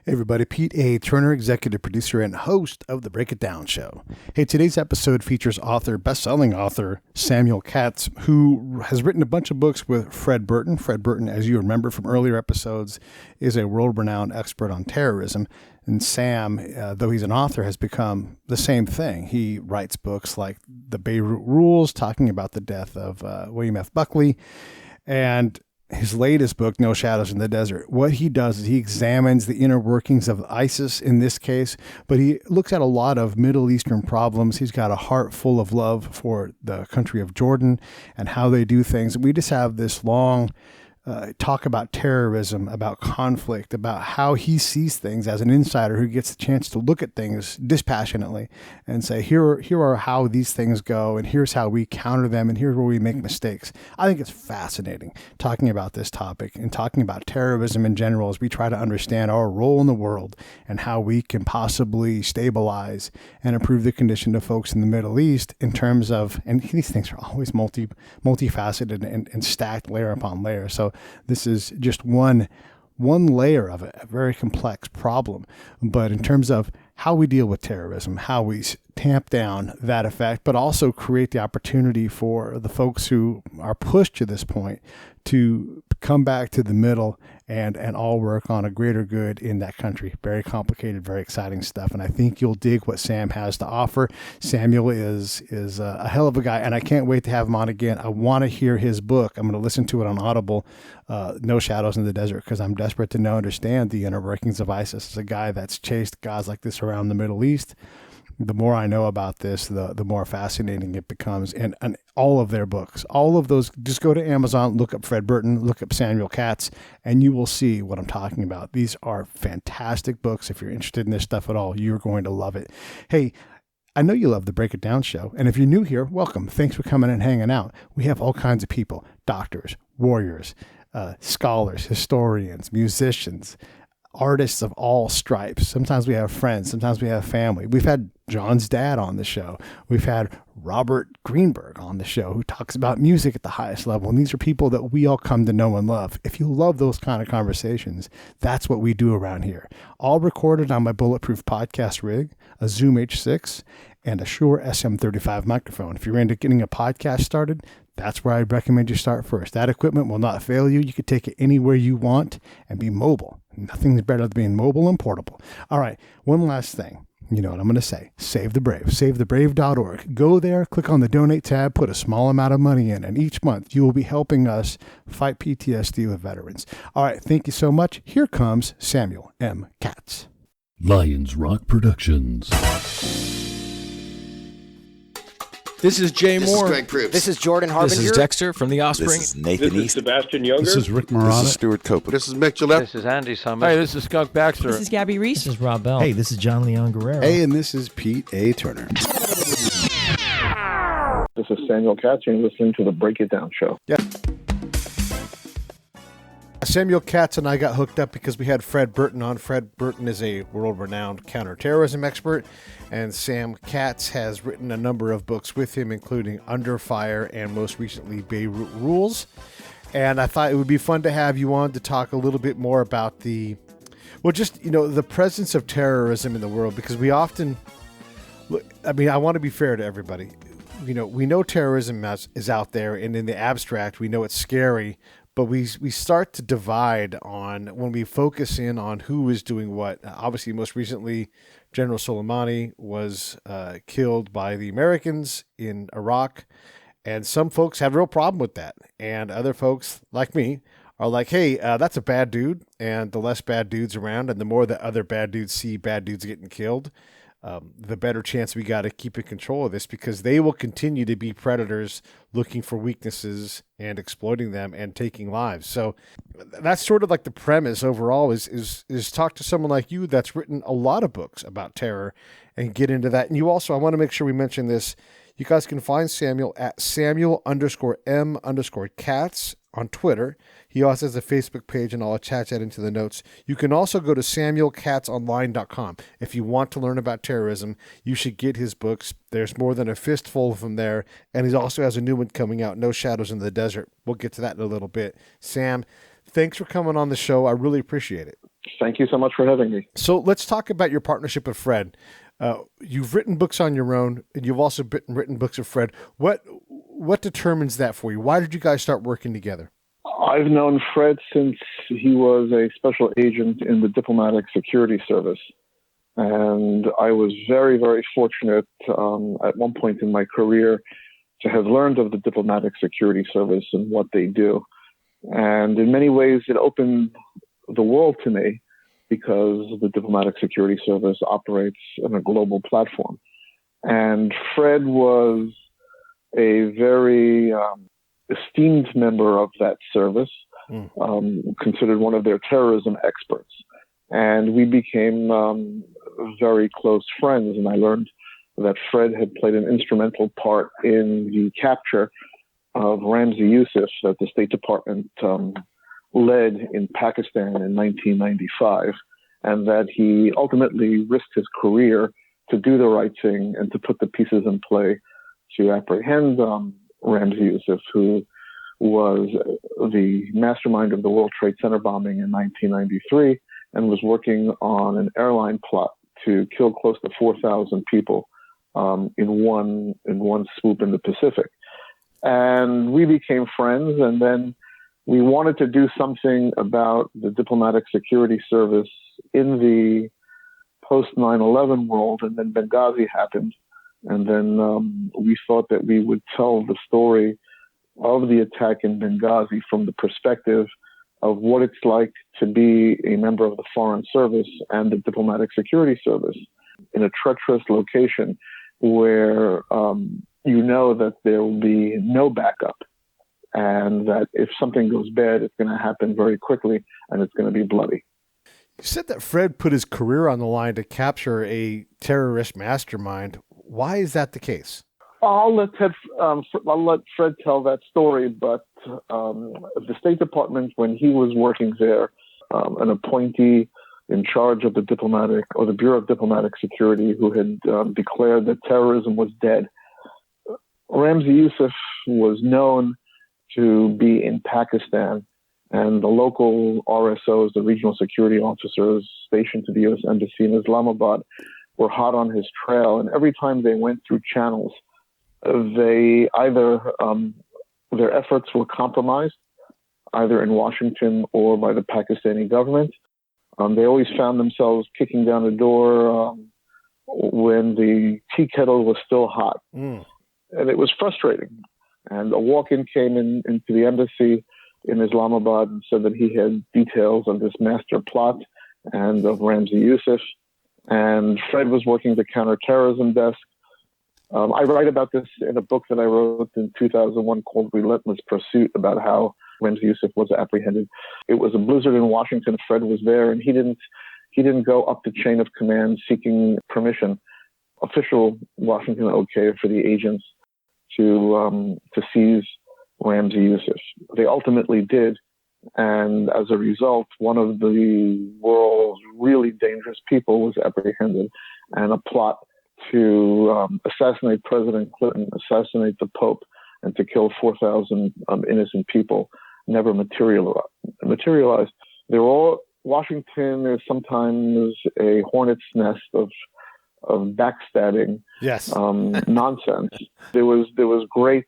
Hey everybody, Pete A. Turner, executive producer and host of The Break It Down Show. Hey, today's episode features best-selling author Samuel Katz, who has written a bunch of books with Fred Burton. Fred Burton, as you remember from earlier episodes, is a world-renowned expert on terrorism. And Sam, though he's an author, has become the same thing. He writes books like The Beirut Rules, talking about the death of William F. Buckley, and his latest book, No Shadows in the Desert. What he does is he examines the inner workings of ISIS in this case, but he looks at a lot of Middle Eastern problems. He's got a heart full of love for the country of Jordan and how they do things. We just have this long talk about terrorism, about conflict, about how he sees things as an insider who gets the chance to look at things dispassionately and say, here are how these things go, and here's how we counter them, and here's where we make mistakes. I think it's fascinating talking about this topic and talking about terrorism in general as we try to understand our role in the world and how we can possibly stabilize and improve the condition of folks in the Middle East in terms of, and these things are always multifaceted and stacked layer upon layer. So this is just one layer of a very complex problem. But in terms of how we deal with terrorism, how we tamp down that effect, but also create the opportunity for the folks who are pushed to this point to come back to the middle and all work on a greater good in that country. Very complicated, very exciting stuff. And I think you'll dig what Sam has to offer. Samuel is a hell of a guy, and I can't wait to have him on again. I want to hear his book. I'm going to listen to it on Audible, No Shadows in the Desert, because I'm desperate to understand the inner workings of ISIS. As a guy that's chased guys like this around the Middle East, the more I know about this, the more fascinating it becomes. And all of their books, all of those, just go to Amazon, look up Fred Burton, look up Samuel Katz, and you will see what I'm talking about. These are fantastic books. If you're interested in this stuff at all, you're going to love it. Hey, I know you love the Break It Down Show, and if you're new here, welcome. Thanks for coming and hanging out. We have all kinds of people, doctors, warriors, scholars, historians, musicians, artists of all stripes. Sometimes we have friends. Sometimes we have family. We've had John's dad on the show. We've had Robert Greenberg on the show, who talks about music at the highest level. And these are people that we all come to know and love. If you love those kind of conversations, that's what we do around here. All recorded on my bulletproof podcast rig, a Zoom H6, and a Shure SM35 microphone. If you're into getting a podcast started, that's where I'd recommend you start first. That equipment will not fail you. You can take it anywhere you want and be mobile. Nothing's better than being mobile and portable. All right, one last thing. You know what I'm going to say. Save the Brave. SaveTheBrave.org. Go there, click on the donate tab, put a small amount of money in, and each month you will be helping us fight PTSD with veterans. All right, thank you so much. Here comes Samuel M. Katz. Lions Rock Productions. This is Jay Moore. This is Greg Proops. This is Jordan Harbinger. This is Dexter from The Offspring. This is Nathan This is East. Sebastian Younger. This is Rick Morata. This is Stuart Copeland. This is Mick Gillette. This is Andy Summers. Hey, this is Skunk Baxter. This is Gabby Reese. This is Rob Bell. Hey, this is John Leon Guerrero. Hey, and this is Pete A. Turner. This is Samuel Katz. You're listening to the Break It Down Show. Yeah. Samuel Katz and I got hooked up because we had Fred Burton on. Fred Burton is a world-renowned counterterrorism expert, and Sam Katz has written a number of books with him, including Under Fire and most recently Beirut Rules. And I thought it would be fun to have you on to talk a little bit more about the presence of terrorism in the world, because we often, I want to be fair to everybody. We know terrorism is out there, and in the abstract, we know it's scary. But we start to divide on when we focus in on who is doing what. Obviously, most recently, General Soleimani was killed by the Americans in Iraq. And some folks have a real problem with that. And other folks, like me, are like, hey, that's a bad dude. And the less bad dudes around, and the more that other bad dudes see bad dudes getting killed, the better chance we got to keep in control of this, because they will continue to be predators looking for weaknesses and exploiting them and taking lives. So that's sort of like the premise overall is talk to someone like you that's written a lot of books about terror and get into that. And you also, I want to make sure we mention this. You guys can find Samuel at Samuel_M_Katz on Twitter. He also has a Facebook page, and I'll attach that into the notes. You can also go to SamuelKatzOnline.com. If you want to learn about terrorism, you should get his books. There's more than a fistful of them there. And he also has a new one coming out, No Shadows in the Desert. We'll get to that in a little bit. Sam, thanks for coming on the show. I really appreciate it. Thank you so much for having me. So let's talk about your partnership with Fred. You've written books on your own, and you've also written books with Fred. What determines that for you? Why did you guys start working together? I've known Fred since he was a special agent in the Diplomatic Security Service. And I was very, very fortunate at one point in my career to have learned of the Diplomatic Security Service and what they do. And in many ways, it opened the world to me because the Diplomatic Security Service operates on a global platform. And Fred was a very esteemed member of that service, considered one of their terrorism experts. And we became very close friends. And I learned that Fred had played an instrumental part in the capture of Ramzi Youssef that the State Department led in Pakistan in 1995, and that he ultimately risked his career to do the right thing and to put the pieces in play to apprehend Ramzi Youssef, who was the mastermind of the World Trade Center bombing in 1993 and was working on an airline plot to kill close to 4,000 people in one swoop in the Pacific. And we became friends, and then we wanted to do something about the Diplomatic Security Service in the post 9/11 world, and then Benghazi happened. And then we thought that we would tell the story of the attack in Benghazi from the perspective of what it's like to be a member of the Foreign Service and the Diplomatic Security Service in a treacherous location where you know that there will be no backup, and that if something goes bad, it's going to happen very quickly and it's going to be bloody. You said that Fred put his career on the line to capture a terrorist mastermind. Why is that the case? I'll let Fred tell that story, but the State Department, when he was working there, an appointee in charge of the Bureau of Diplomatic Security, who had declared that terrorism was dead. Ramzi Youssef was known to be in Pakistan, and the local RSOs, the regional security officers stationed to the U.S. Embassy in Islamabad, were hot on his trail. And every time they went through channels, they either their efforts were compromised, either in Washington or by the Pakistani government. They always found themselves kicking down the door when the tea kettle was still hot. And it was frustrating. And a walk-in came into the embassy in Islamabad and said that he had details of this master plot and of Ramzi Youssef. And Fred was working the counterterrorism desk. I write about this in a book that I wrote in 2001 called Relentless Pursuit, about how Ramzi Youssef was apprehended. It was a blizzard in Washington. Fred was there, and he didn't go up the chain of command seeking permission, official Washington okay for the agents to seize Ramzi Youssef. They ultimately did, and as a result, one of the world's really dangerous people was apprehended, and a plot to assassinate President Clinton, assassinate the Pope, and to kill 4,000 innocent people never materialized. Washington is sometimes a hornet's nest of backstabbing, nonsense. There was great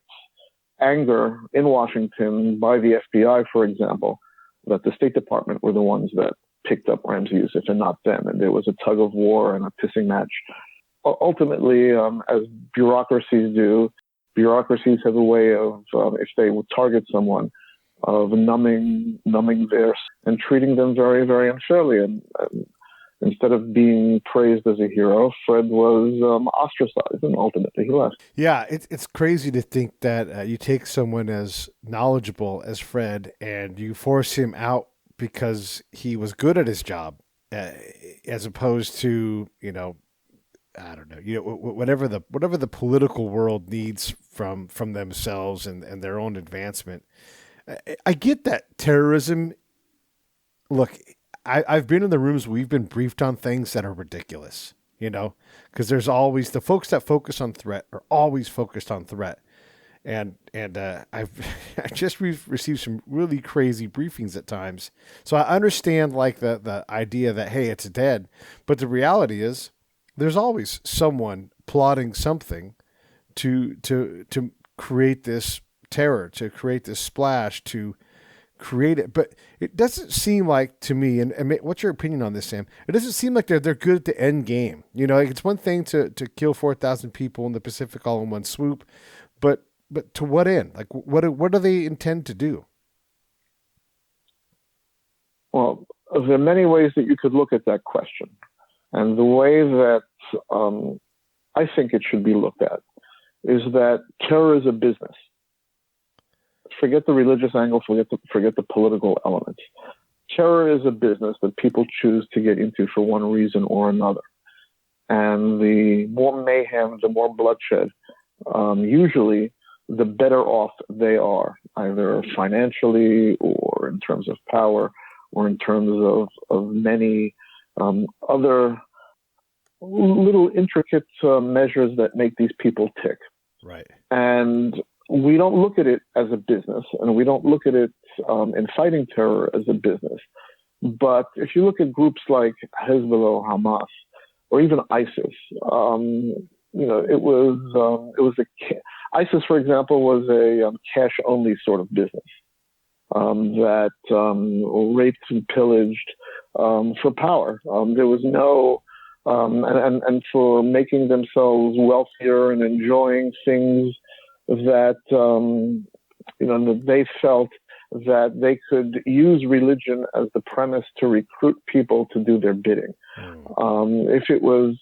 anger in Washington by the FBI, for example, that the State Department were the ones that picked up Ramzi Youssef and not them, and there was a tug of war and a pissing match. Ultimately, as bureaucracies do, bureaucracies have a way of, if they would target someone, of numbing theirs and treating them very, very unfairly. And instead of being praised as a hero, Fred was ostracized, and ultimately he left. Yeah, it's crazy to think that you take someone as knowledgeable as Fred and you force him out because he was good at his job, as opposed to, I don't know, whatever the political world needs from themselves and their own advancement. I get that terrorism. Look, I've been in the rooms where we've been briefed on things that are ridiculous, because there's always the folks that focus on threat are always focused on threat. I've I just received some really crazy briefings at times. So I understand like the idea that, hey, it's dead, but the reality is there's always someone plotting something to create this terror, to create this splash, to create it. But it doesn't seem like to me, and what's your opinion on this, Sam? It doesn't seem like they're good at the end game. You know, like it's one thing to kill 4,000 people in the Pacific all in one swoop, but to what end? Like what do they intend to do? Well, there are many ways that you could look at that question. And the way that I think it should be looked at is that terror is a business. Forget the religious angle, forget the political elements. Terror is a business that people choose to get into for one reason or another. And the more mayhem, the more bloodshed, usually the better off they are, either financially or in terms of power or in terms of many other little intricate measures that make these people tick. Right. And we don't look at it as a business, and we don't look at it in fighting terror as a business. But if you look at groups like Hezbollah or Hamas, or even ISIS, ISIS, for example, was a cash-only sort of business that raped and pillaged for power. There was no and for making themselves wealthier and enjoying things that that they felt that they could use religion as the premise to recruit people to do their bidding. If it was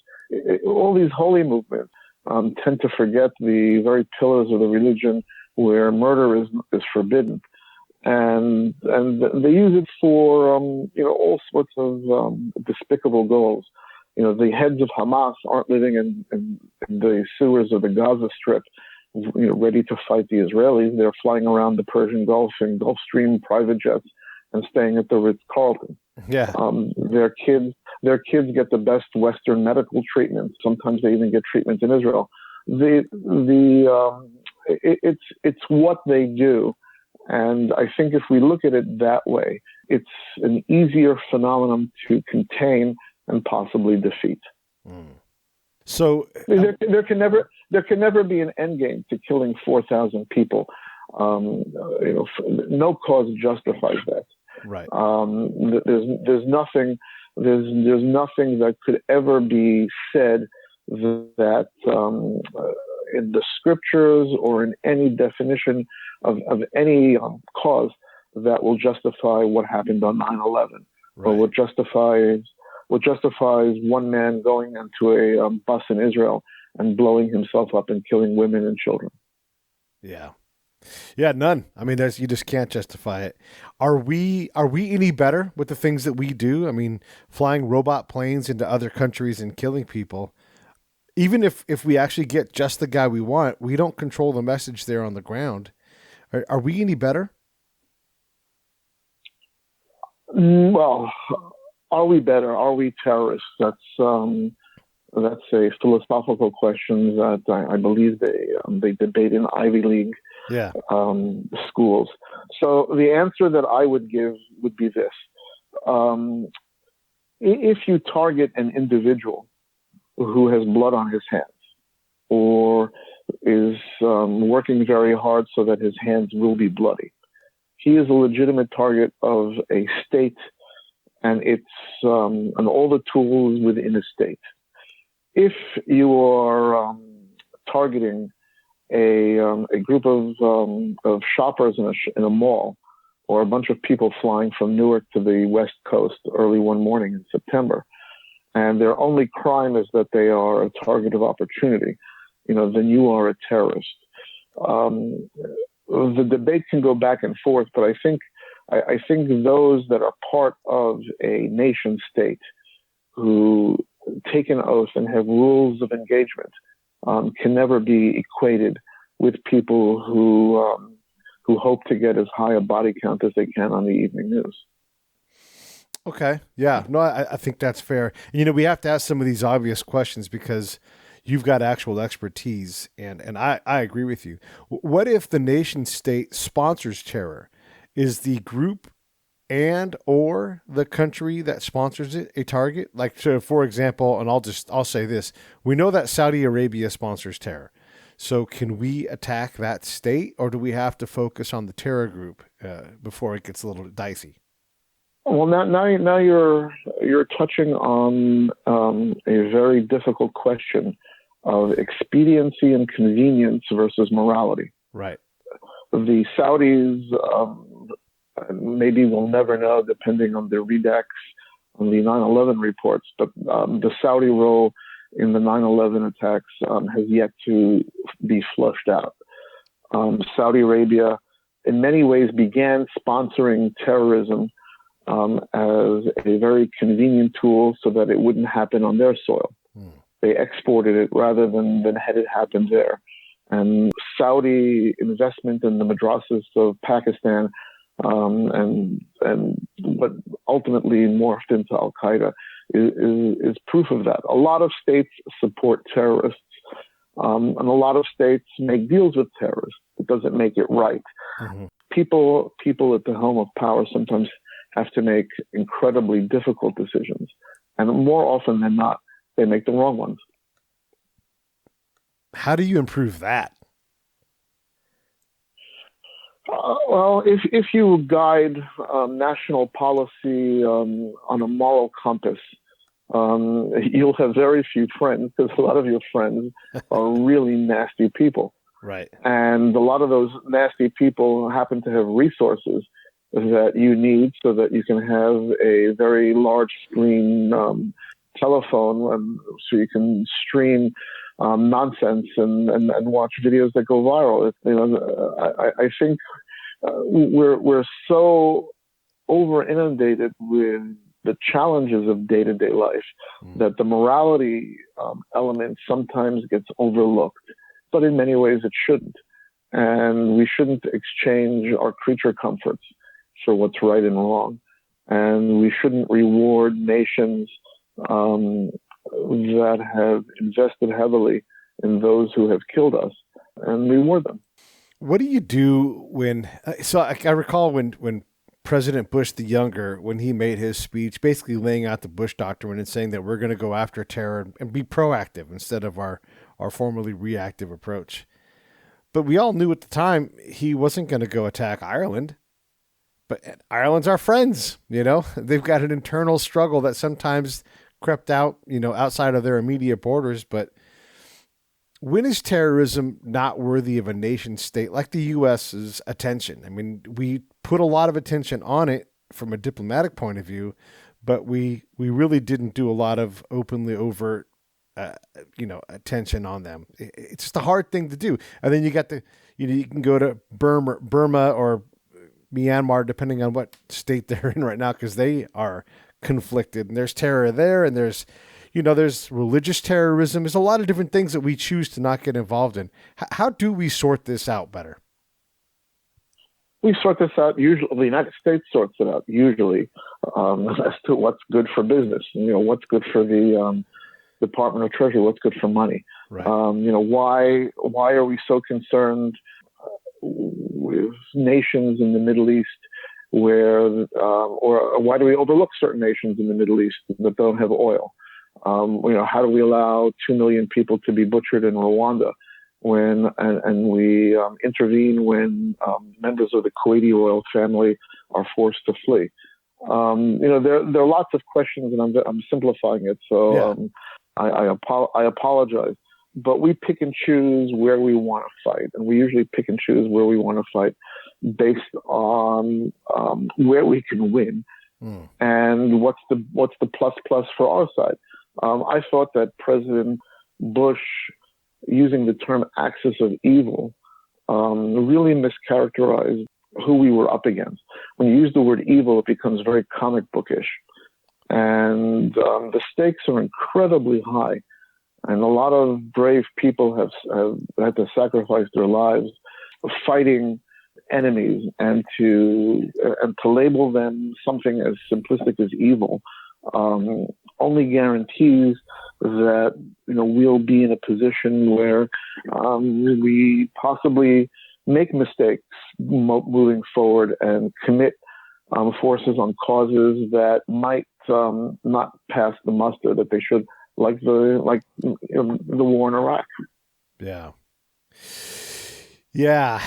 all these holy movements tend to forget the very pillars of the religion where murder is forbidden, and they use it for all sorts of despicable goals. The heads of Hamas aren't living in the sewers of the Gaza Strip, ready to fight the Israelis. They're flying around the Persian Gulf in Gulfstream private jets and staying at the Ritz-Carlton. Yeah. Their kids get the best Western medical treatment. Sometimes they even get treatment in Israel. It's what they do. And I think if we look at it that way, it's an easier phenomenon to contain and possibly defeat. So there can never be an end game to killing 4,000 people. No cause justifies that. Right. There's nothing that could ever be said that in the scriptures or in any definition of any cause that will justify what happened on 9/11, right, or what justifies one man going into a bus in Israel and blowing himself up and killing women and children. Yeah. Yeah, none. I mean, you just can't justify it. Are we any better with the things that we do? I mean, flying robot planes into other countries and killing people. Even if we actually get just the guy we want, we don't control the message there on the ground. Are we any better? Well, are we better? Are we terrorists? That's a philosophical question that I believe they debate in Ivy League schools. So the answer that I would give would be this. If you target an individual who has blood on his hands or is working very hard so that his hands will be bloody, he is a legitimate target of a state and and all the tools within a state. If you are targeting a group of shoppers in a mall, or a bunch of people flying from Newark to the West Coast early one morning in September, and their only crime is that they are a target of opportunity, then you are a terrorist. The debate can go back and forth, but I think those that are part of a nation state who take an oath and have rules of engagement can never be equated with people who hope to get as high a body count as they can on the evening news. Okay. Yeah. No, I think that's fair. We have to ask some of these obvious questions because, you've got actual expertise, and I agree with you. What if the nation state sponsors terror? Is the group and or the country that sponsors it a target? Like, so for example, and I'll say this, we know that Saudi Arabia sponsors terror. So can we attack that state, or do we have to focus on the terror group before it gets a little dicey? Well, now you're touching on a very difficult question of expediency and convenience versus morality. Right. The Saudis, maybe we'll never know, depending on their redacts on the 9/11 reports, but the Saudi role in the 9/11 attacks has yet to be flushed out. Saudi Arabia, in many ways, began sponsoring terrorism as a very convenient tool so that it wouldn't happen on their soil. They exported it rather than had it happen there. And Saudi investment in the madrasas of Pakistan and what ultimately morphed into Al-Qaeda is proof of that. A lot of states support terrorists, and a lot of states make deals with terrorists. It doesn't make it right. Mm-hmm. People at the helm of power sometimes have to make incredibly difficult decisions, and more often than not, they make the wrong ones. How do you improve that? Well, if you guide national policy on a moral compass, you'll have very few friends, because a lot of your friends are really nasty people. Right. And a lot of those nasty people happen to have resources that you need so that you can have a very large screen telephone, and so you can stream nonsense and watch videos that go viral. I think we're so over inundated with the challenges of day-to-day life that the morality element sometimes gets overlooked, but in many ways it shouldn't. And we shouldn't exchange our creature comforts for what's right and wrong. And we shouldn't reward nations that have invested heavily in those who have killed us and reward them. What do you do when, so I recall when President Bush the Younger, when he made his speech, basically laying out the Bush Doctrine and saying that we're going to go after terror and be proactive instead of our formerly reactive approach. But we all knew at the time he wasn't going to go attack Ireland. But Ireland's our friends, They've got an internal struggle that sometimes crept out, outside of their immediate borders. But when is terrorism not worthy of a nation state like the U.S.'s attention? I mean, we put a lot of attention on it from a diplomatic point of view, but we really didn't do a lot of openly overt, attention on them. It's just a hard thing to do. And then you got you can go to Burma or Myanmar, depending on what state they're in right now, because they are conflicted, and there's terror there, and there's religious terrorism. There's a lot of different things that we choose to not get involved in. How do we sort this out better? We sort this out usually. The United States sorts it out usually as to what's good for business. What's good for the Department of Treasury. What's good for money. Right. Why are we so concerned with nations in the Middle East or why do we overlook certain nations in the Middle East that don't have oil? How do we allow 2 million people to be butchered in Rwanda and we intervene when members of the Kuwaiti royal family are forced to flee? There are lots of questions, and I'm simplifying it, so yeah. I apologize. But we pick and choose where we want to fight, and we usually pick and choose where we want to fight based on where we can win and what's the plus for our side. I thought that President Bush, using the term axis of evil, really mischaracterized who we were up against. When you use the word evil, it becomes very comic bookish, and the stakes are incredibly high. And a lot of brave people have had to sacrifice their lives fighting enemies, and to label them something as simplistic as evil only guarantees that we'll be in a position where we possibly make mistakes moving forward and commit forces on causes that might not pass the muster that they should, like the war in Iraq. Yeah. Yeah.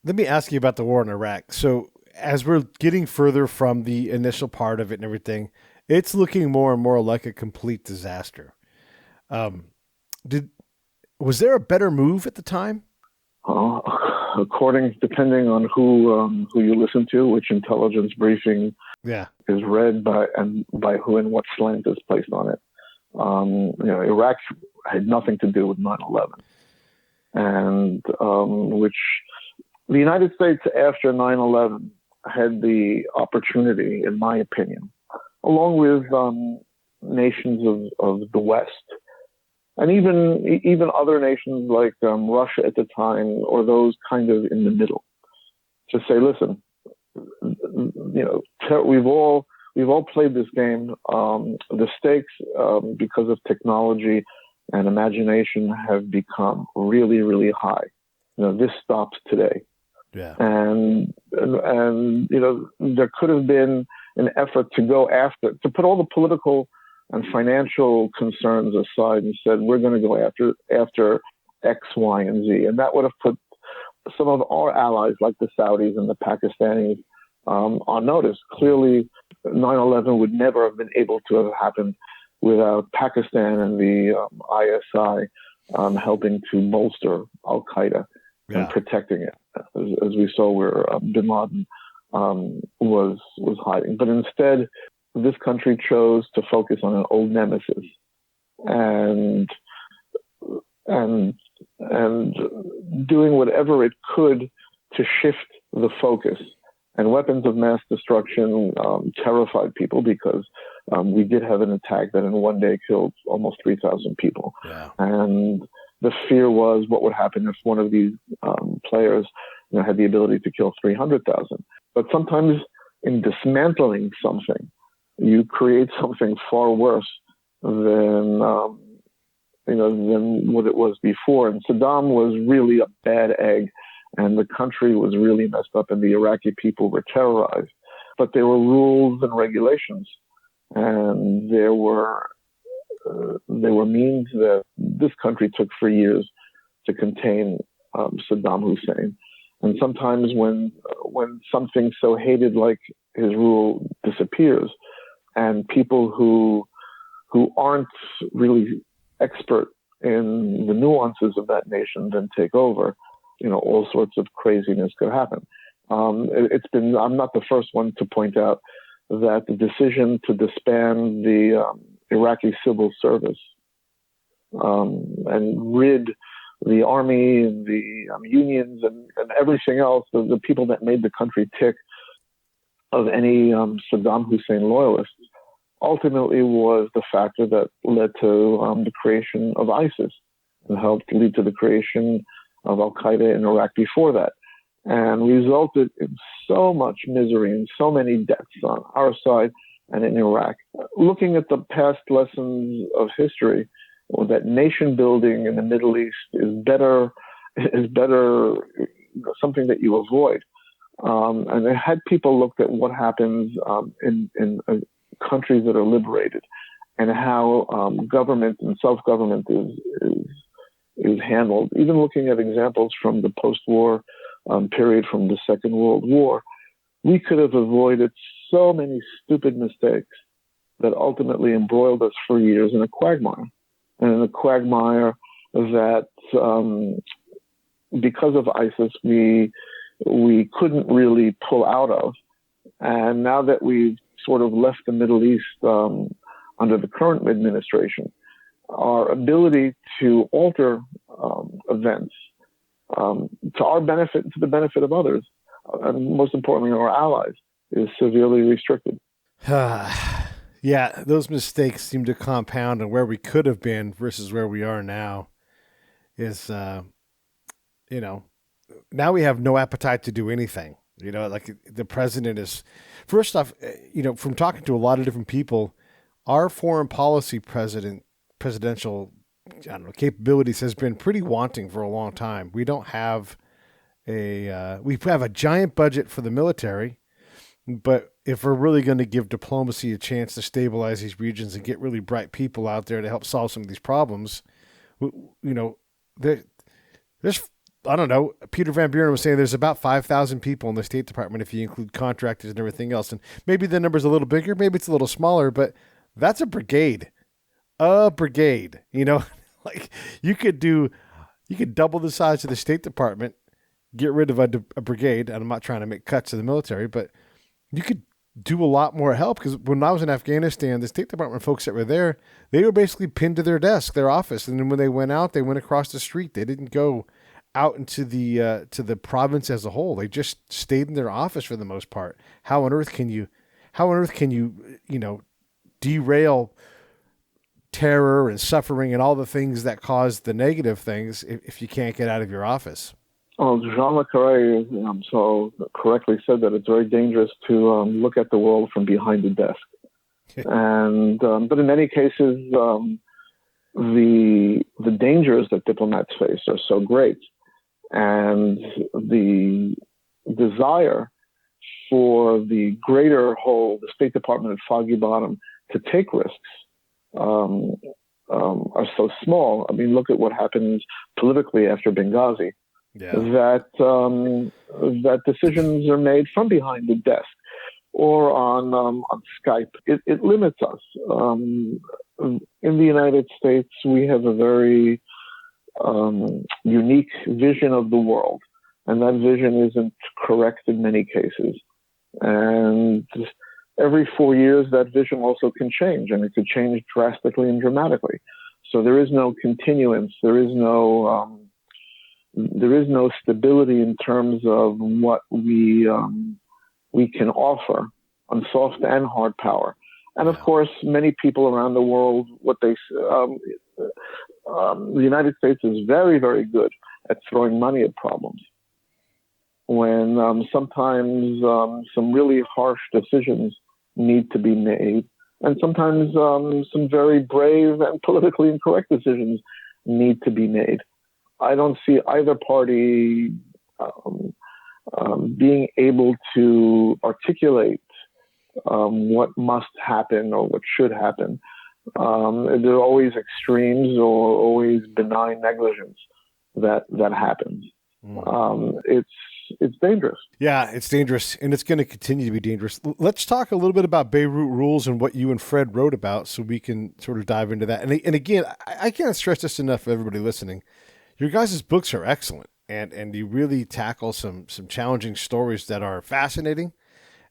Let me ask you about the war in Iraq. So as we're getting further from the initial part of it and everything, it's looking more and more like a complete disaster. Was there a better move at the time? Depending on who you listen to, which intelligence briefing is read by who and what slant is placed on it. Iraq had nothing to do with 9/11, and which the United States after 9/11 had the opportunity, in my opinion, along with nations of the West, and even other nations like Russia at the time, or those kind of in the middle, to say, listen, we've all played this game. The stakes, because of technology and imagination, have become really, really high. This stops today. Yeah. And there could have been an effort to put all the political and financial concerns aside and said, we're going to go after X, Y, and Z. And that would have put some of our allies, like the Saudis and the Pakistanis, on notice. Clearly, 9/11 would never have been able to have happened without Pakistan and the ISI helping to bolster Al-Qaeda and protecting it, as we saw where bin Laden was hiding. But instead, this country chose to focus on an old nemesis and doing whatever it could to shift the focus. And weapons of mass destruction terrified people, because we did have an attack that in one day killed almost 3,000 people. Yeah. And the fear was, what would happen if one of these players had the ability to kill 300,000? But sometimes in dismantling something, you create something far worse than what it was before. And Saddam was really a bad egg, and the country was really messed up, and the Iraqi people were terrorized. But there were rules and regulations, and there were means that this country took for years to contain Saddam Hussein. And sometimes when something so hated like his rule disappears, and people who aren't really expert in the nuances of that nation then take over, all sorts of craziness could happen. I'm not the first one to point out that the decision to disband the Iraqi civil service and rid the army and the unions and everything else, the people that made the country tick, of any Saddam Hussein loyalists, ultimately was the factor that led to the creation of ISIS and helped lead to the creation of Al-Qaeda in Iraq before that, and resulted in so much misery and so many deaths on our side and in Iraq. Looking at the past lessons of history, that nation building in the Middle East is better, something that you avoid. And had people looked at what happens in countries that are liberated, and how government and self-government is handled, even looking at examples from the post-war period, from the Second World War, we could have avoided so many stupid mistakes that ultimately embroiled us for years in a quagmire. And in a quagmire that, because of ISIS, we couldn't really pull out of. And now that we've sort of left the Middle East under the current administration, our ability to alter events to our benefit and to the benefit of others, and most importantly our allies, is severely restricted. Yeah, those mistakes seem to compound, and where we could have been versus where we are now is, now we have no appetite to do anything. Like the president is, first off, from talking to a lot of different people, our foreign policy presidential, capabilities has been pretty wanting for a long time. We don't have we have a giant budget for the military, but if we're really going to give diplomacy a chance to stabilize these regions and get really bright people out there to help solve some of these problems, there's, I don't know, Peter Van Buren was saying there's about 5,000 people in the State Department if you include contractors and everything else. And maybe the number's a little bigger, maybe it's a little smaller, but that's a brigade. Like you could double the size of the State Department, get rid of a brigade. And I'm not trying to make cuts to the military, but you could do a lot more help, because when I was in Afghanistan, the State Department folks that were there, they were basically pinned to their desk, their office. And then when they went out, they went across the street. They didn't go out into the to the province as a whole. They just stayed in their office for the most part. How on earth can you derail terror and suffering and all the things that cause the negative things if you can't get out of your office? Well, Jean Le Carré so correctly said that it's very dangerous to look at the world from behind the desk. And but in many cases, the dangers that diplomats face are so great, and the desire for the greater whole, the State Department at Foggy Bottom, to take risks are so small. I mean, look at what happened politically after Benghazi. Yeah. That decisions are made from behind the desk or on Skype. It limits us. In the United States, we have a very unique vision of the world, and that vision isn't correct in many cases. And every 4 years, that vision also can change, and it could change drastically and dramatically. So there is no continuance. There is no stability in terms of what we can offer on soft and hard power. And of course, many people around the world, the United States is very, very good at throwing money at problems. When sometimes some really harsh decisions need to be made, and sometimes some very brave and politically incorrect decisions need to be made. I don't see either party being able to articulate what must happen or what should happen. There are always extremes or always benign negligence that happens. It's dangerous. Yeah, it's dangerous, and it's going to continue to be dangerous. Let's talk a little bit about Beirut Rules and what you and Fred wrote about, so we can sort of dive into that. And again, I can't stress this enough for everybody listening. Your guys' books are excellent, and you really tackle some challenging stories that are fascinating.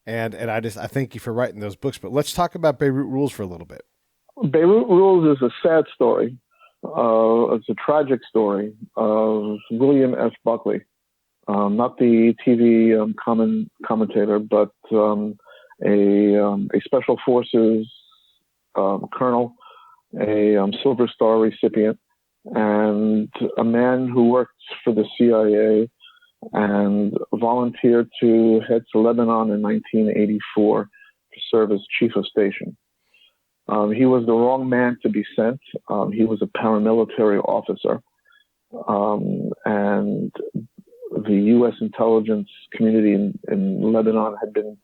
And I thank you for writing those books. But let's talk about Beirut Rules for a little bit. Beirut Rules is a sad story. It's a tragic story of William F. Buckley, not the TV commentator, but a Special Forces colonel, a Silver Star recipient, and a man who worked for the CIA and volunteered to head to Lebanon in 1984 to serve as chief of station. He was the wrong man to be sent. He was a paramilitary officer, and the U.S. intelligence community in Lebanon had been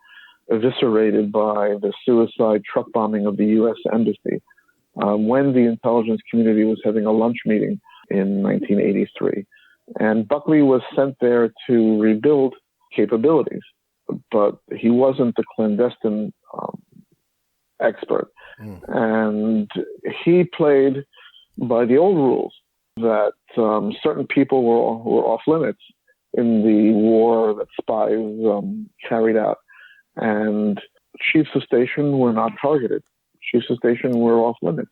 eviscerated by the suicide truck bombing of the U.S. embassy when the intelligence community was having a lunch meeting in 1983. And Buckley was sent there to rebuild capabilities, but he wasn't the clandestine expert. And he played by the old rules that certain people were off limits in the war that spies carried out. And chiefs of station were not targeted. Chiefs of station were off limits.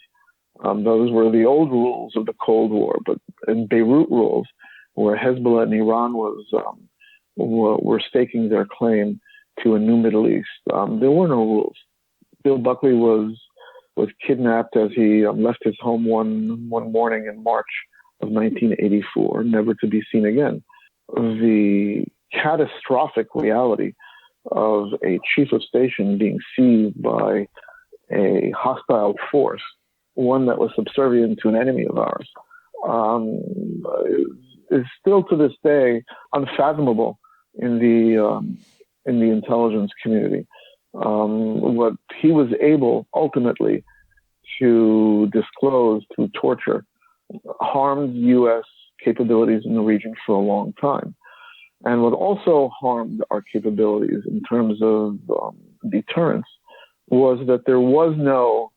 Those were the old rules of the Cold War. But in Beirut Rules, where Hezbollah and Iran were staking their claim to a new Middle East, there were no rules. Bill Buckley was kidnapped as he left his home one morning in March of 1984, never to be seen again. The catastrophic reality of a chief of station being seized by a hostile force one that was subservient to an enemy of ours, is still to this day unfathomable in the intelligence community. What he was able ultimately to disclose through torture harmed U.S. capabilities in the region for a long time. And what also harmed our capabilities in terms of deterrence was that there was no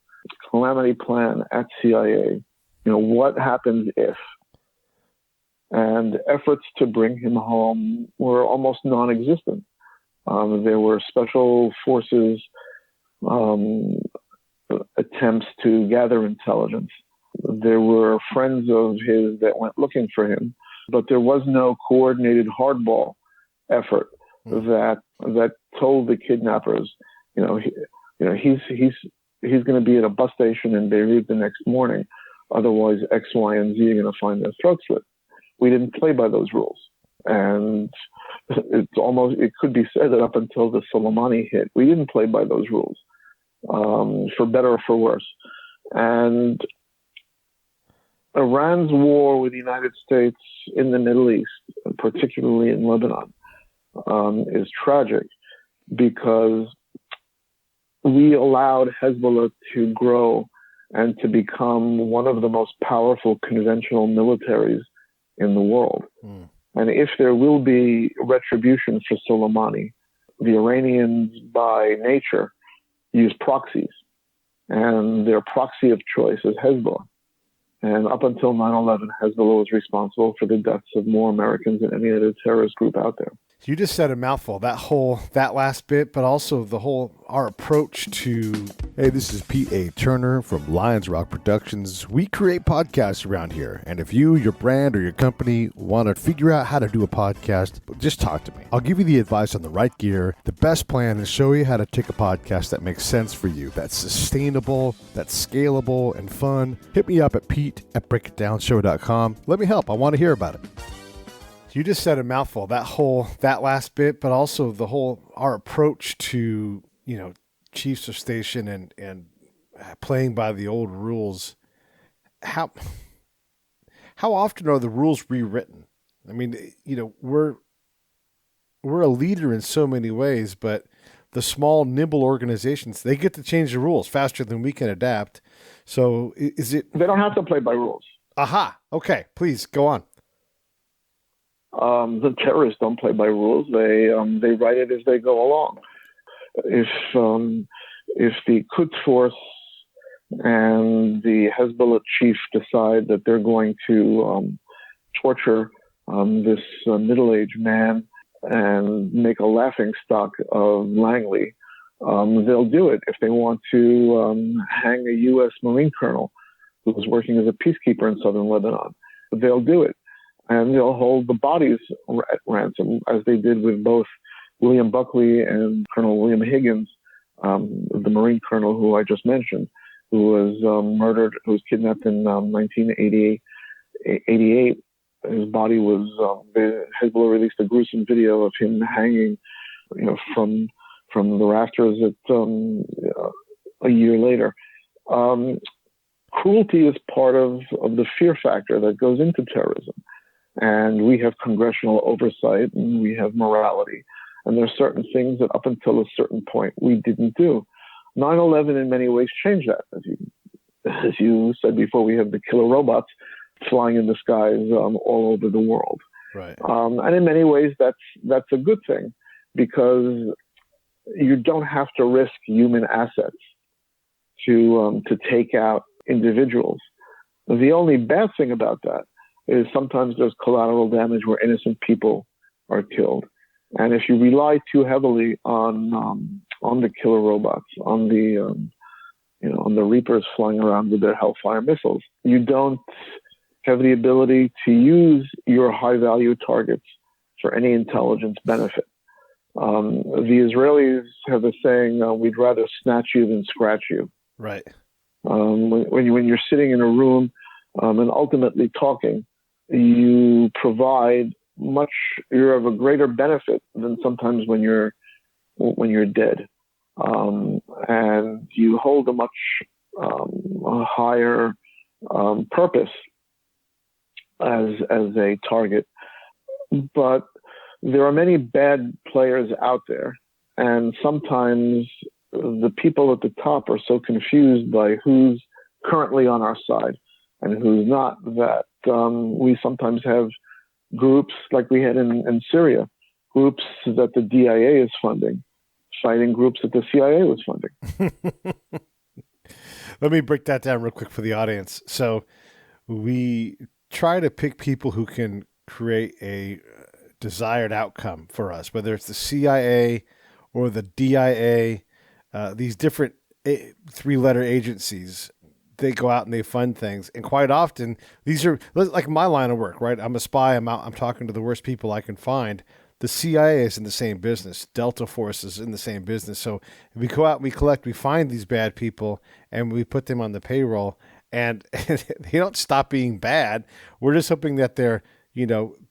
calamity plan at CIA. What happens if? And efforts to bring him home were almost non-existent. There were special forces attempts to gather intelligence. There were friends of his that went looking for him, but there was no coordinated hardball effort that told the kidnappers, he's going to be at a bus station in Beirut the next morning. Otherwise, X, Y, and Z are going to find their throat slit. We didn't play by those rules. And it could be said that up until the Soleimani hit, we didn't play by those rules, for better or for worse. And Iran's war with the United States in the Middle East, particularly in Lebanon, is tragic because we allowed Hezbollah to grow and to become one of the most powerful conventional militaries in the world. And if there will be retribution for Soleimani, the Iranians by nature use proxies, and their proxy of choice is Hezbollah. And up until 9/11, Hezbollah was responsible for the deaths of more Americans than any other terrorist group out there. You just said a mouthful, that last bit, but also our approach to, hey, this is Pete A. Turner from Lions Rock Productions. We create podcasts around here. And if you, your brand, or your company want to figure out how to do a podcast, just talk to me. I'll give you the advice on the right gear, the best plan, and show you how to take a podcast that makes sense for you, that's sustainable, that's scalable, and fun. Hit me up at pete@breakitdownshow.com. Let me help. I want to hear about it. You just said a mouthful, that last bit, but also our approach to, chiefs of station and playing by the old rules. How often are the rules rewritten? I mean, we're a leader in so many ways, but the small, nimble organizations, they get to change the rules faster than we can adapt. So is it? They don't have to play by rules. Aha. Okay. Please go on. The terrorists don't play by rules. They write it as they go along. If the Quds force and the Hezbollah chief decide that they're going to torture this middle-aged man and make a laughingstock of Langley, they'll do it. If they want to hang a U.S. Marine colonel who was working as a peacekeeper in southern Lebanon, they'll do it. And they'll hold the bodies at ransom, as they did with both William Buckley and Colonel William Higgins, the Marine colonel who I just mentioned, who was murdered, who was kidnapped in 1988. His body was, Hezbollah released a gruesome video of him hanging, from the rafters a year later. Cruelty is part of the fear factor that goes into terrorism. And we have congressional oversight and we have morality. And there are certain things that up until a certain point we didn't do. 9/11 in many ways changed that. As you said before, we have the killer robots flying in the skies all over the world. Right. And in many ways, that's a good thing because you don't have to risk human assets to take out individuals. The only bad thing about that is sometimes there's collateral damage where innocent people are killed. And if you rely too heavily on the killer robots, on the Reapers flying around with their Hellfire missiles, you don't have the ability to use your high-value targets for any intelligence benefit. The Israelis have a saying, we'd rather snatch you than scratch you. Right. When you're sitting in a room and ultimately talking, you provide you have a greater benefit than sometimes when you're dead. And you hold a much a higher purpose as a target. But there are many bad players out there, and sometimes the people at the top are so confused by who's currently on our side and who's not, that we sometimes have groups like we had in Syria, groups that the DIA is funding, fighting groups that the CIA was funding. Let me break that down real quick for the audience. So we try to pick people who can create a desired outcome for us, whether it's the CIA or the DIA, these different three-letter agencies. They go out and they fund things. And quite often, these are like my line of work, right? I'm a spy. I'm talking to the worst people I can find. The CIA is in the same business. Delta Force is in the same business. So we go out, we collect, we find these bad people, and we put them on the payroll. And they don't stop being bad. We're just hoping that they're,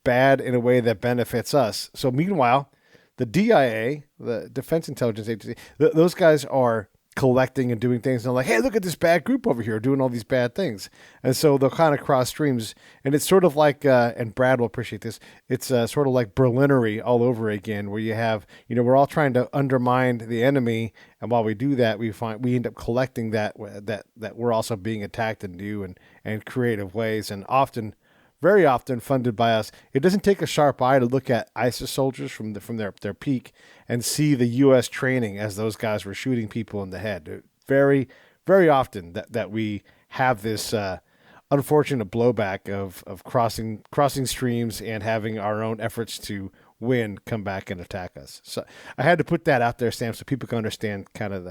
bad in a way that benefits us. So meanwhile, the DIA, the Defense Intelligence Agency, those guys are collecting and doing things. And they're like, hey, look at this bad group over here doing all these bad things. And so they'll kind of cross streams. And it's sort of like, and Brad will appreciate this, it's sort of like Berlinery all over again, where you have, we're all trying to undermine the enemy. And while we do that, we end up collecting that we're also being attacked in new and creative ways, and very often funded by us. It doesn't take a sharp eye to look at ISIS soldiers from their peak and see the U.S. training as those guys were shooting people in the head. Very, very often that we have this unfortunate blowback of crossing streams and having our own efforts to win come back and attack us. So I had to put that out there, Sam, so people can understand kind of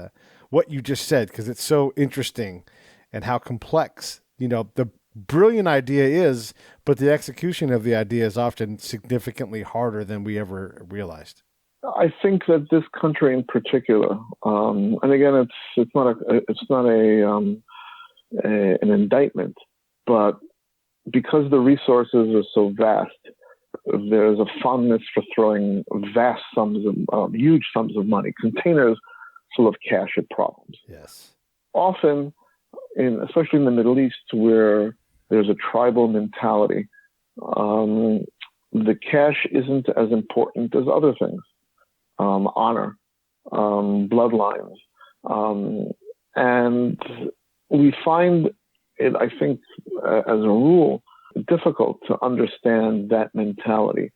what you just said, because it's so interesting and how complex, the brilliant idea is, but the execution of the idea is often significantly harder than we ever realized. I think that this country in particular, and again, it's not an indictment, but because the resources are so vast, there's a fondness for throwing vast huge sums of money, containers full of cash at problems. Yes. Often, especially in the Middle East, where there's a tribal mentality, the cash isn't as important as other things. Honor, bloodlines. And we find it, I think, as a rule, difficult to understand that mentality.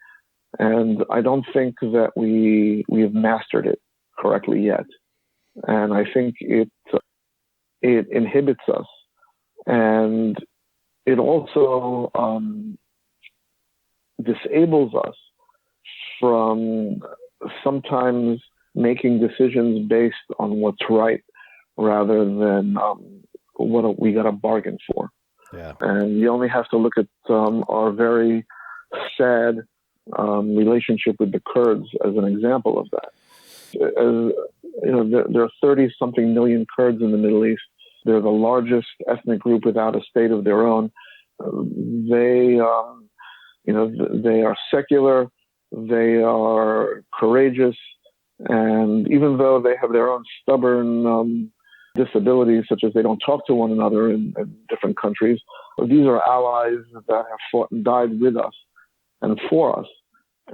And I don't think that we have mastered it correctly yet. And I think it inhibits us. And it also disables us from sometimes making decisions based on what's right rather than what we got a bargain for. Yeah. And you only have to look at our very sad relationship with the Kurds as an example of that. There are 30-something million Kurds in the Middle East. They're the largest ethnic group without a state of their own. They are secular. They are courageous, and even though they have their own stubborn disabilities, such as they don't talk to one another in different countries, these are allies that have fought and died with us and for us.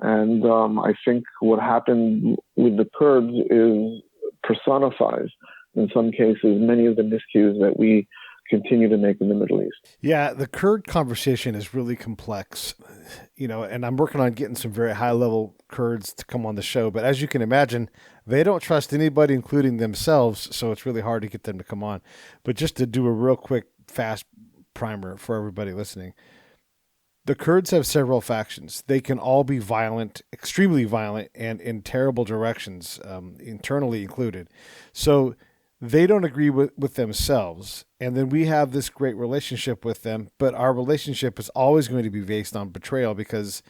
And I think what happened with the Kurds personifies, in some cases, many of the miscues that we continue to make in the Middle East. Yeah, the Kurd conversation is really complex, and I'm working on getting some very high-level Kurds to come on the show. But as you can imagine, they don't trust anybody, including themselves, so it's really hard to get them to come on. But just to do a real quick, fast primer for everybody listening, the Kurds have several factions. They can all be violent, extremely violent, and in terrible directions, internally included. So they don't agree with themselves. And then we have this great relationship with them, but our relationship is always going to be based on betrayal because,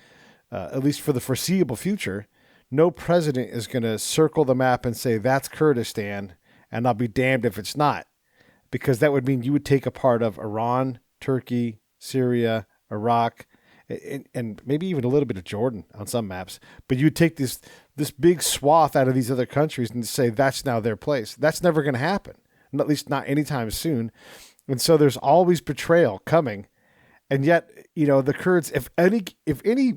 at least for the foreseeable future, no president is going to circle the map and say, that's Kurdistan, and I'll be damned if it's not. Because that would mean you would take a part of Iran, Turkey, Syria, Iraq, and maybe even a little bit of Jordan on some maps. But you would take this big swath out of these other countries and say that's now their place. That's never going to happen, at least not anytime soon. And so there's always betrayal coming. And yet, the Kurds, if any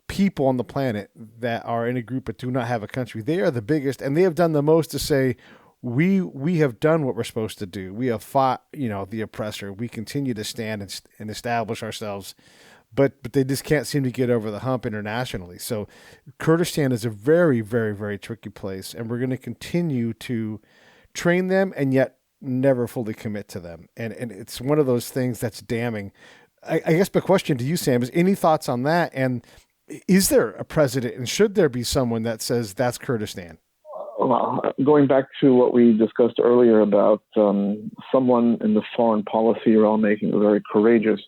people on the planet that are in a group but do not have a country, they are the biggest, and they have done the most to say, we have done what we're supposed to do. We have fought, the oppressor. We continue to stand and establish ourselves. But they just can't seem to get over the hump internationally. So Kurdistan is a very, very, very tricky place, and we're going to continue to train them and yet never fully commit to them. And it's one of those things that's damning. I guess my question to you, Sam, is any thoughts on that? And is there a president, and should there be someone that says that's Kurdistan? Well, going back to what we discussed earlier about someone in the foreign policy realm making a very courageous,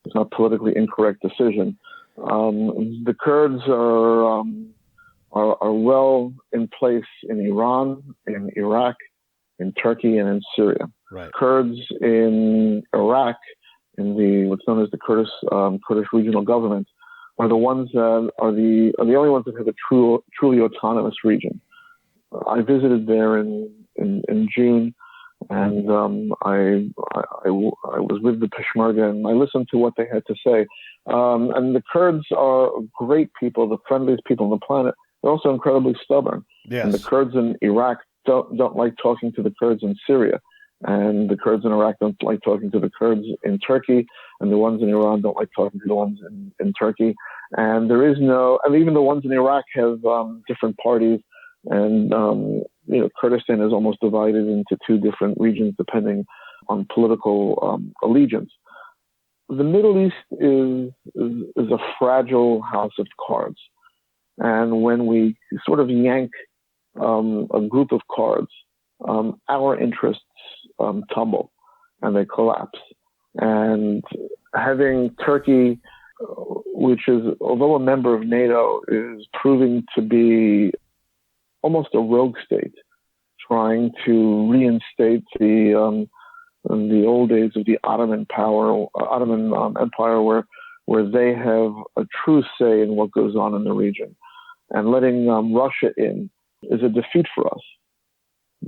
it's not politically incorrect decision. The Kurds are well in place in Iran, in Iraq, in Turkey, and in Syria. Right. Kurds in Iraq, in what's known as the Kurdish regional government, are the ones that are the only ones that have a truly autonomous region. I visited there in June. And I was with the Peshmerga, and I listened to what they had to say. And the Kurds are great people, the friendliest people on the planet. They're also incredibly stubborn. Yes. And the Kurds in Iraq don't like talking to the Kurds in Syria. And the Kurds in Iraq don't like talking to the Kurds in Turkey. And the ones in Iran don't like talking to the ones in Turkey. And there is and even the ones in Iraq have different parties. And, Kurdistan is almost divided into two different regions depending on political allegiance. The Middle East is a fragile house of cards. And when we sort of yank a group of cards, our interests tumble and they collapse. And having Turkey, which is, although a member of NATO, is proving to be almost a rogue state, trying to reinstate the old days of the Ottoman Empire, where they have a true say in what goes on in the region, and letting Russia in is a defeat for us,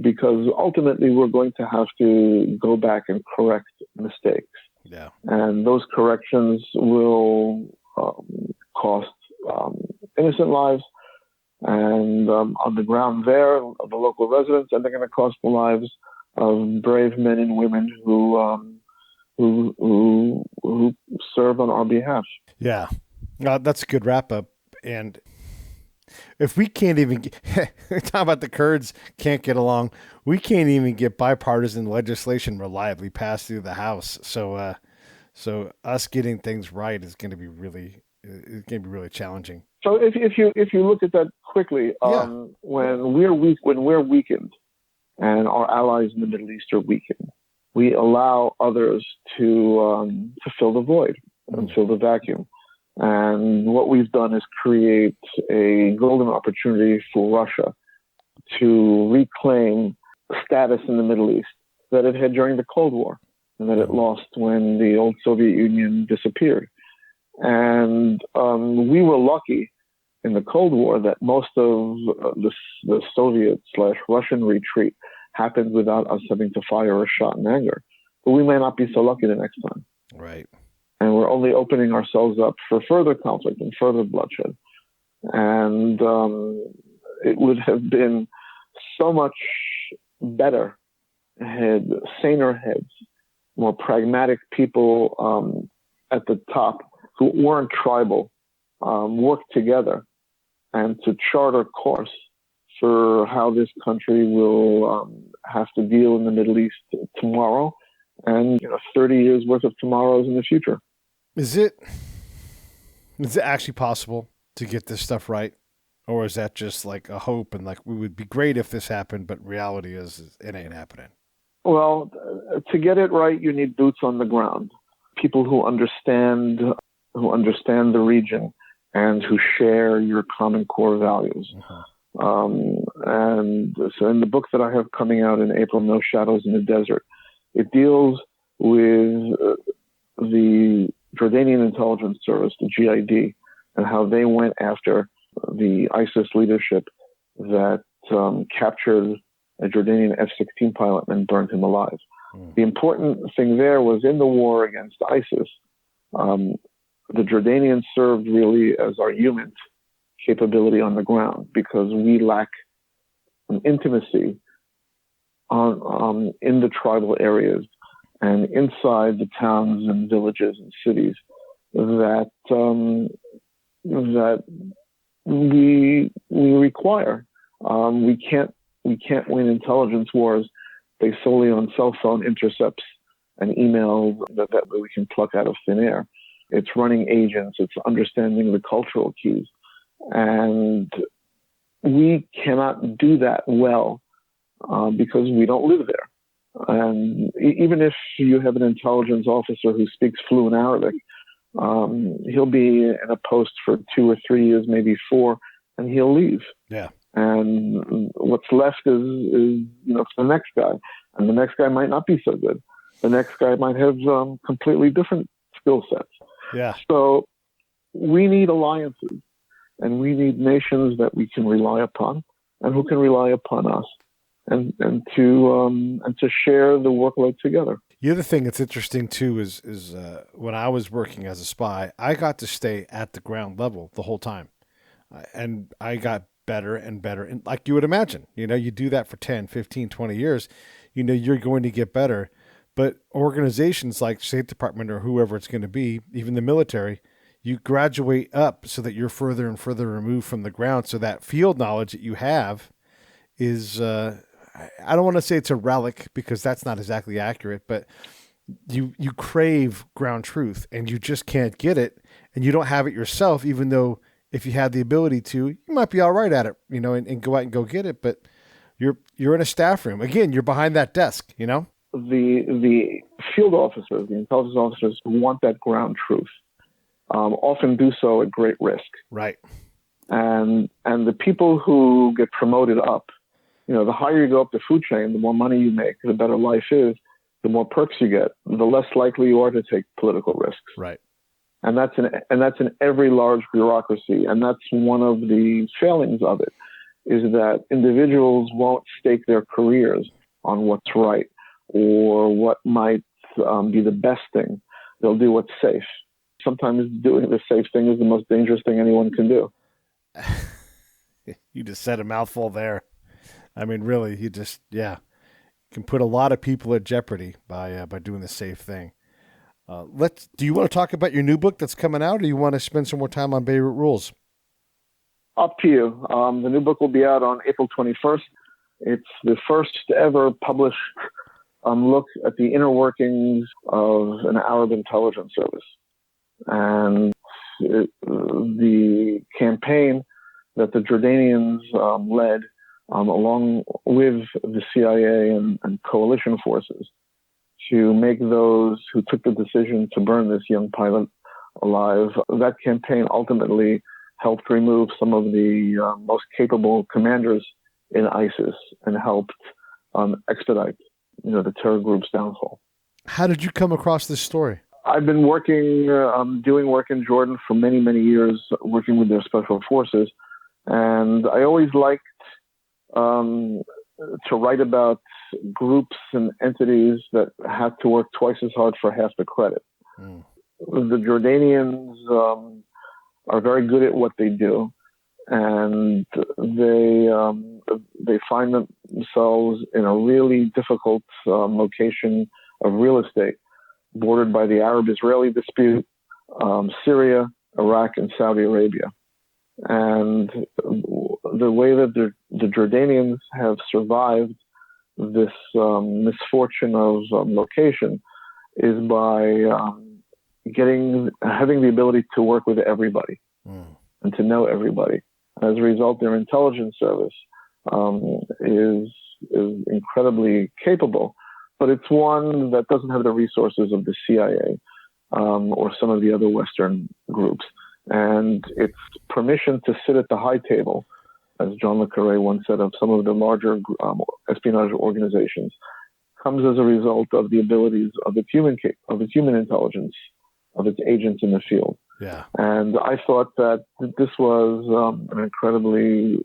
because ultimately we're going to have to go back and correct mistakes. Yeah, and those corrections will cost innocent lives. And on the ground there, the local residents, and they're going to cost the lives of brave men and women who serve on our behalf. Yeah, that's a good wrap up. And if we can't even talk about the Kurds can't get along, we can't even get bipartisan legislation reliably passed through the House. So us getting things right is going to be really challenging. So if you look at that quickly, when we're weakened, and our allies in the Middle East are weakened, we allow others to fill the void and fill the vacuum. And what we've done is create a golden opportunity for Russia to reclaim status in the Middle East that it had during the Cold War and that it lost when the old Soviet Union disappeared. And we were lucky in the Cold War that most of the Soviet/Russian retreat happened without us having to fire a shot in anger. But we may not be so lucky the next time. Right. And we're only opening ourselves up for further conflict and further bloodshed. And it would have been so much better had saner heads, more pragmatic people at the top who weren't tribal, work together and to chart a course for how this country will have to deal in the Middle East tomorrow and 30 years worth of tomorrows in the future. Is it actually possible to get this stuff right? Or is that just like a hope and like we would be great if this happened, but reality is it ain't happening? Well, to get it right, you need boots on the ground, people who understand the region and who share your common core values. And so in the book that I have coming out in April, No Shadows in the Desert, it deals with the Jordanian intelligence service, the GID, and how they went after the ISIS leadership that captured a Jordanian F-16 pilot and burned him alive. The important thing there was in the war against ISIS, the Jordanians served really as our human capability on the ground because we lack an intimacy in the tribal areas and inside the towns and villages and cities that we require. We can't win intelligence wars based solely on cell phone intercepts and emails that we can pluck out of thin air. It's running agents. It's understanding the cultural cues. And we cannot do that well because we don't live there. And even if you have an intelligence officer who speaks fluent Arabic, he'll be in a post for 2 or 3 years, maybe 4, and he'll leave. Yeah. And what's left is for the next guy. And the next guy might not be so good. The next guy might have completely different skill sets. Yeah. So we need alliances, and we need nations that we can rely upon and who can rely upon us, and to share the workload together. The other thing that's interesting too is when I was working as a spy, I got to stay at the ground level the whole time, and I got better and better. And like you would imagine, you do that for 10, 15, 20 years, you're going to get better. But organizations like State Department or whoever it's going to be, even the military, you graduate up so that you're further and further removed from the ground. So that field knowledge that you have is, I don't want to say it's a relic because that's not exactly accurate, but you crave ground truth and you just can't get it, and you don't have it yourself, even though if you had the ability to, you might be all right at it, and go out and go get it. But you're in a staff room. Again, you're behind that desk, The field officers, the intelligence officers who want that ground truth, often do so at great risk. Right. And the people who get promoted up, the higher you go up the food chain, the more money you make, the better life is, the more perks you get, the less likely you are to take political risks. Right. And that's in every large bureaucracy. And that's one of the failings of it, is that individuals won't stake their careers on what's right or what might be the best thing. They'll do what's safe. Sometimes doing the safe thing is the most dangerous thing anyone can do. You just said a mouthful there. I mean, really, you can put a lot of people at jeopardy by doing the safe thing. Do you want to talk about your new book that's coming out, or do you want to spend some more time on Beirut Rules? Up to you. The new book will be out on April 21st. It's the first ever published look at the inner workings of an Arab intelligence service. And the campaign that the Jordanians led, along with the CIA and coalition forces, to make those who took the decision to burn this young pilot alive, that campaign ultimately helped remove some of the most capable commanders in ISIS and helped expedite the terror group's downfall. How did you come across this story? I've been doing work in Jordan for many, many years, working with their special forces. And I always liked to write about groups and entities that had to work twice as hard for half the credit. Mm. The Jordanians are very good at what they do, and they find themselves in a really difficult location of real estate, bordered by the Arab-Israeli dispute, Syria, Iraq, and Saudi Arabia. And the way that the Jordanians have survived this misfortune of location is by having the ability to work with everybody and to know everybody. As a result, their intelligence service is incredibly capable, but it's one that doesn't have the resources of the CIA or some of the other Western groups. And its permission to sit at the high table, as John le Carré once said of some of the larger espionage organizations, comes as a result of the abilities of its human intelligence, of its agents in the field. Yeah. And I thought that this was an incredibly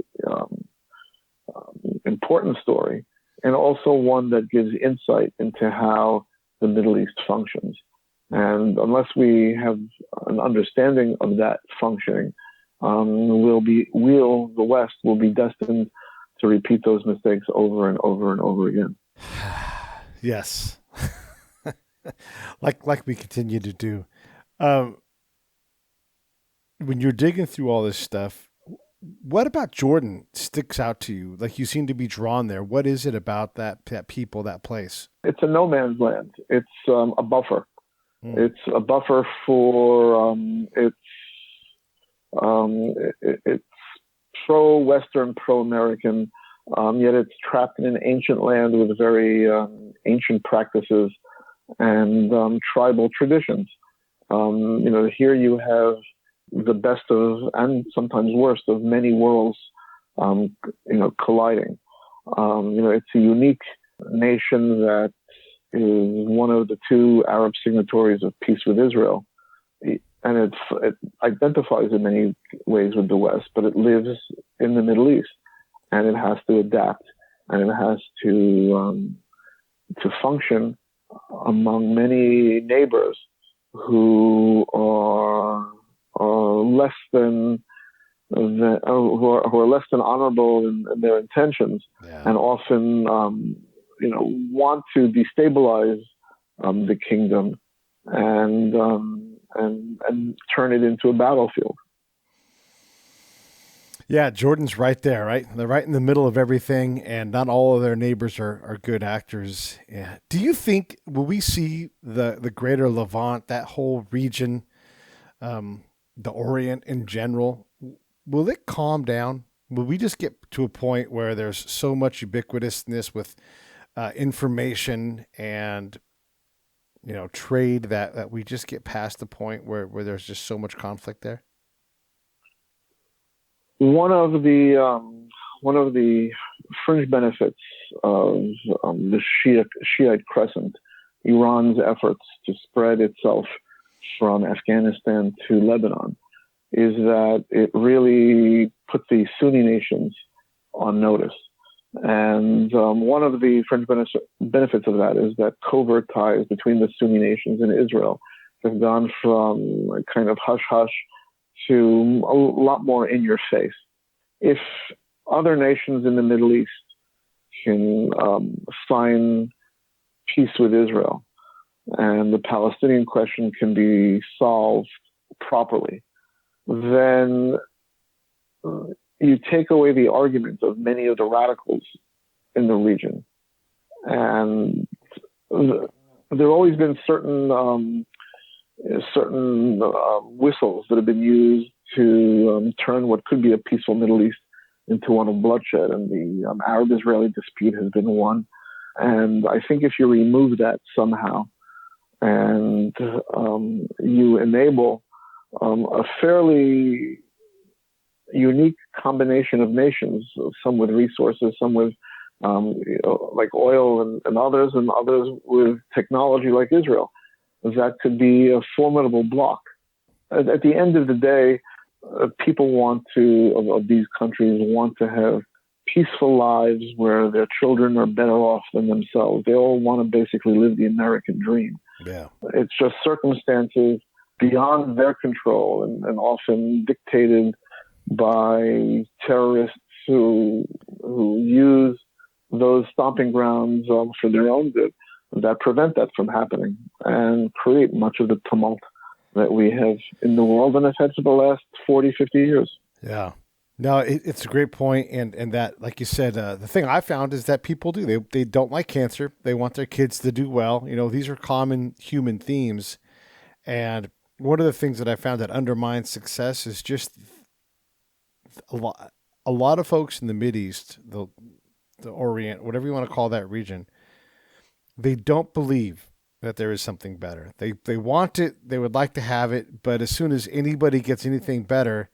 important story and also one that gives insight into how the Middle East functions. And unless we have an understanding of that functioning, the West will be destined to repeat those mistakes over and over and over again. Yes. like we continue to do. When you're digging through all this stuff, what about Jordan sticks out to you? Like, you seem to be drawn there. What is it about that people, that place? It's a no man's land. It's a buffer. It's a buffer for it's pro-Western, pro-American, yet it's trapped in an ancient land with very ancient practices and tribal traditions. Here you have the best of, and sometimes worst of, many worlds, colliding. It's a unique nation that is one of the two Arab signatories of peace with Israel. And it identifies in many ways with the West, but it lives in the Middle East, and it has to adapt, and it has to function among many neighbors who are less than who are less than honorable in their intentions, and often want to destabilize the kingdom and turn it into a battlefield. Yeah, Jordan's right there, right? They're right in the middle of everything, and not all of their neighbors are good actors. Yeah. Do you think, will we see the greater Levant, that whole region, the Orient in general, will it calm down? Will we just get to a point where there's so much ubiquitousness with information and trade that we just get past the point where there's just so much conflict there? One of the fringe benefits of the Shiite crescent, Iran's efforts to spread itself from Afghanistan to Lebanon, is that it really put the Sunni nations on notice. And one of the fringe benefits of that is that covert ties between the Sunni nations and Israel have gone from a kind of hush-hush to a lot more in your face. If other nations in the Middle East can sign peace with Israel and the Palestinian question can be solved properly, then you take away the arguments of many of the radicals in the region. And there have always been certain whistles that have been used to turn what could be a peaceful Middle East into one of bloodshed. And the Arab-Israeli dispute has been one. And I think if you remove that somehow and you enable a fairly unique combination of nations, some with resources, some with like oil and others with technology like Israel, that could be a formidable bloc. At the end of the day, people of these countries want to have peaceful lives where their children are better off than themselves. They all want to basically live the American dream. Yeah. It's just circumstances beyond their control and often dictated by terrorists who use those stomping grounds for their own good that prevent that from happening and create much of the tumult that we have in the world and have had for the last 40, 50 years. Yeah. No, it's a great point. And that, like you said, the thing I found is that people they don't like cancer. They want their kids to do well. These are common human themes. And one of the things that I found that undermines success is just a lot of folks in the Mideast, the Orient, whatever you want to call that region, they don't believe that there is something better. They want it, they would like to have it, but as soon as anybody gets anything better,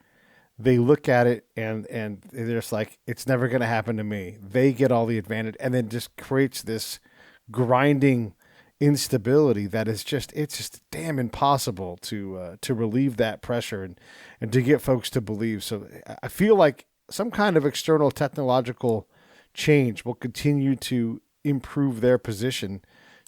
they look at it and they're just like, it's never going to happen to me. They get all the advantage, and then just creates this grinding instability that is it's just damn impossible to relieve that pressure and to get folks to believe. So I feel like some kind of external technological change will continue to improve their position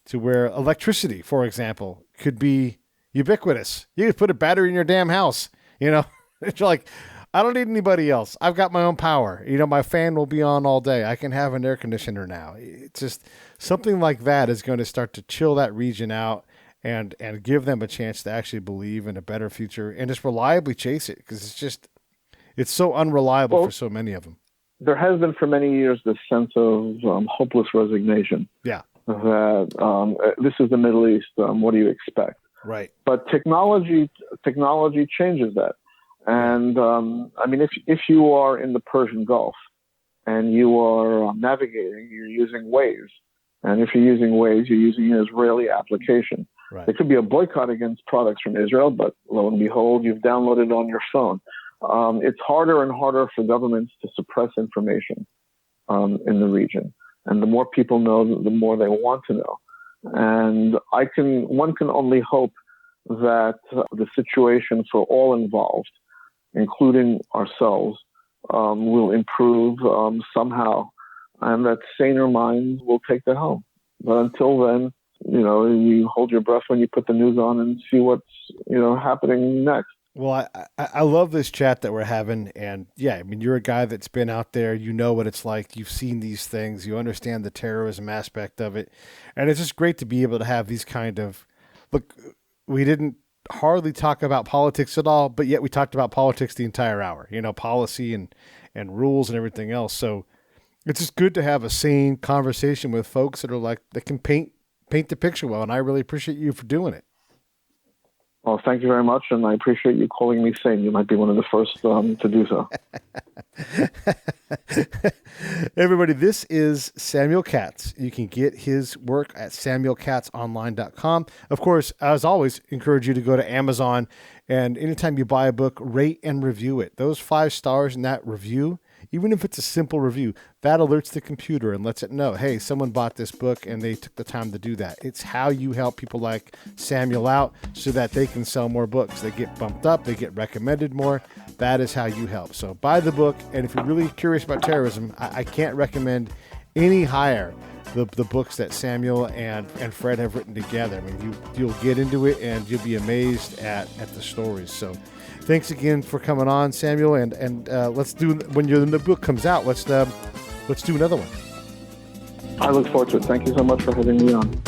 to where electricity, for example, could be ubiquitous. You could put a battery in your damn house, It's like, I don't need anybody else. I've got my own power. My fan will be on all day. I can have an air conditioner now. It's just something like that is going to start to chill that region out and give them a chance to actually believe in a better future and just reliably chase it, because it's so unreliable for so many of them. There has been for many years this sense of hopeless resignation. Yeah. That this is the Middle East. What do you expect? Right. But technology changes that. And if you are in the Persian Gulf and you are navigating, you're using Waze. And if you're using Waze, you're using an Israeli application. Right. There could be a boycott against products from Israel, but lo and behold, you've downloaded it on your phone. It's harder and harder for governments to suppress information in the region. And the more people know, the more they want to know. And one can only hope that the situation for all involved, including ourselves, will improve somehow, and that saner minds will take that home. But until then, you hold your breath when you put the news on and see what's happening next. Well, I love this chat that we're having, and yeah, you're a guy that's been out there. You know what it's like. You've seen these things. You understand the terrorism aspect of it, and it's just great to be able to have these kind of look. We didn't hardly talk about politics at all, but yet we talked about politics the entire hour. Policy and rules and everything else. So it's just good to have a sane conversation with folks that can paint the picture well, and I really appreciate you for doing it. Well, thank you very much, and I appreciate you calling me sane. You might be one of the first to do so. Everybody, this is Samuel Katz. You can get his work at samuelkatzonline.com. Of course, as always, encourage you to go to Amazon, and anytime you buy a book, rate and review it. Those 5 stars in that review, even if it's a simple review, that alerts the computer and lets it know, hey, someone bought this book and they took the time to do that. It's how you help people like Samuel out so that they can sell more books. They get bumped up, they get recommended more. That is how you help. So buy the book, and if you're really curious about terrorism, I can't recommend any higher the books that Samuel and Fred have written together. You'll get into it and you'll be amazed at the stories. So thanks again for coming on, Samuel, and let's do, when the book comes out, let's do another one. I look forward to it. Thank you so much for having me on.